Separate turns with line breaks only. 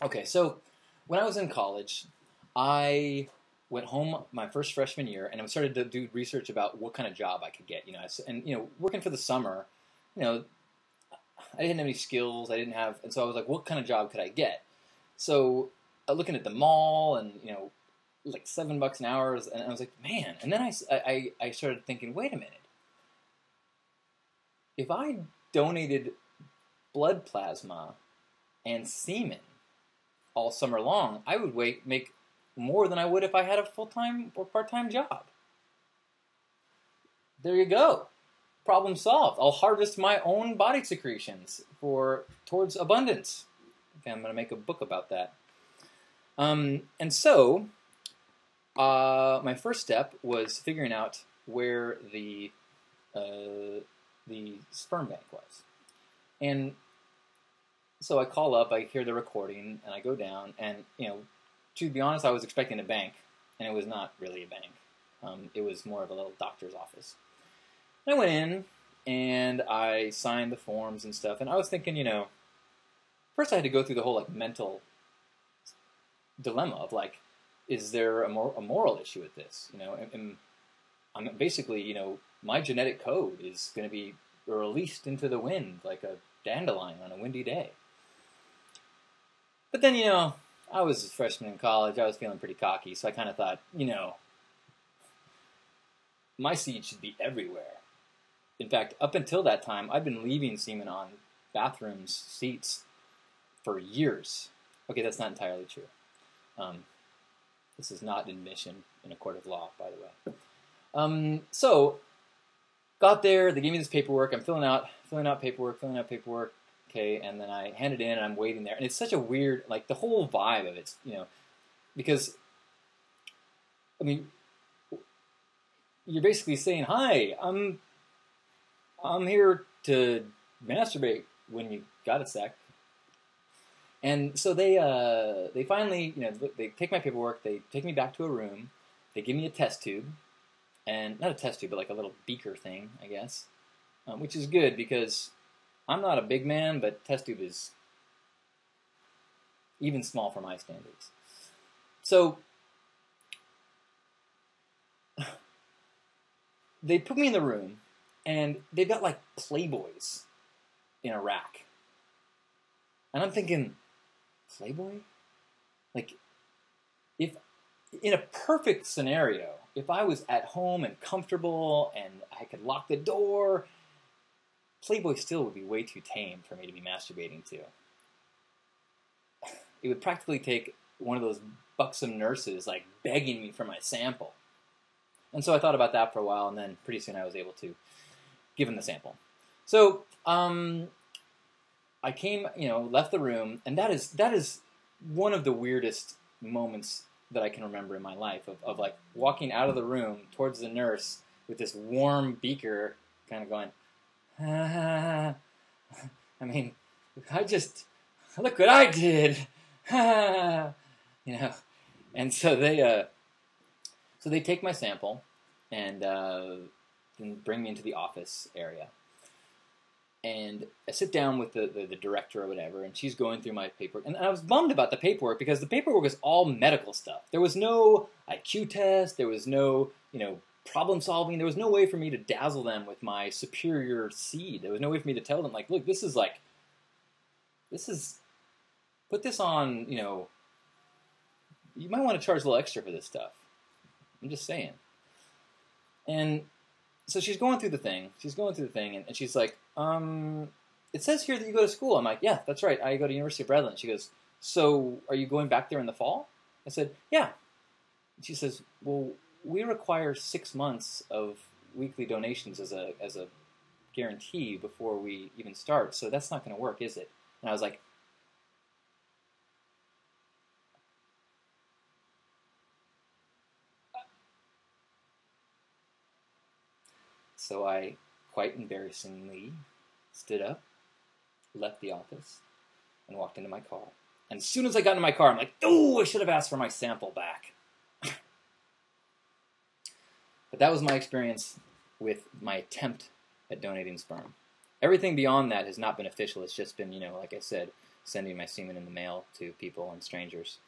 Okay, so when I was in college, I went home my first freshman year, and I started to do research about what kind of job I could get. And working for the summer, you know, I didn't have any skills. I didn't have, and so I was like, what kind of job could I get? So looking at the mall, and like $7 an hour, and I was like, man. And then I started thinking, wait a minute, if I donated blood plasma and semen all summer long, I would make more than I would if I had a full-time or part-time job. There you go. Problem solved. I'll harvest my own body secretions towards abundance. Okay, I'm going to make a book about that. And so, my first step was figuring out where the sperm bank was. And so I call up, I hear the recording, and I go down, and, to be honest, I was expecting a bank, and it was not really a bank. It was more of a little doctor's office. And I went in, and I signed the forms and stuff, and I was thinking, first I had to go through the whole, mental dilemma of, is there a moral issue with this? I'm basically, my genetic code is going to be released into the wind like a dandelion on a windy day. But then, I was a freshman in college. I was feeling pretty cocky, so I kind of thought, my seed should be everywhere. In fact, up until that time, I've been leaving semen on bathrooms, seats for years. Okay, that's not entirely true. This is not admission in a court of law, by the way. So, got there. They gave me this paperwork. I'm filling out paperwork. Okay, and then I hand it in, and I'm waiting there. And it's such a weird, the whole vibe of it, because, I mean, you're basically saying, hi, I'm here to masturbate when you got a sec. And so they finally, they take my paperwork, they take me back to a room, they give me a test tube, and not a test tube, but like a little beaker thing, I guess, which is good because I'm not a big man, but test tube is even small for my standards. So they put me in the room, and they've got Playboys in a rack. And I'm thinking, Playboy? If in a perfect scenario, if I was at home and comfortable and I could lock the door, Playboy still would be way too tame for me to be masturbating to. It would practically take one of those buxom nurses begging me for my sample. And so I thought about that for a while, and then pretty soon I was able to give him the sample. So I came, left the room, and that is one of the weirdest moments that I can remember in my life of walking out of the room towards the nurse with this warm beaker kind of going, I mean, look what I did, and so they take my sample and then bring me into the office area. And I sit down with the director or whatever, and she's going through my paperwork. And I was bummed about the paperwork because the paperwork was all medical stuff. There was no IQ test. There was no, problem solving. There was no way for me to dazzle them with my superior seed. There was no way for me to tell them, look, this is, put this on, you might want to charge a little extra for this stuff. I'm just saying. And so she's going through the thing. And she's like, it says here that you go to school. I'm like, yeah, that's right. I go to University of Redlands. She goes, so are you going back there in the fall? I said, yeah. And she says, well, we require 6 months of weekly donations as a guarantee before we even start. So that's not going to work, is it? And I was like, so I quite embarrassingly stood up, left the office, and walked into my car. And as soon as I got into my car, I'm like, oh, I should have asked for my sample back. But that was my experience with my attempt at donating sperm. Everything beyond that has not been official. It's just been, like I said, sending my semen in the mail to people and strangers.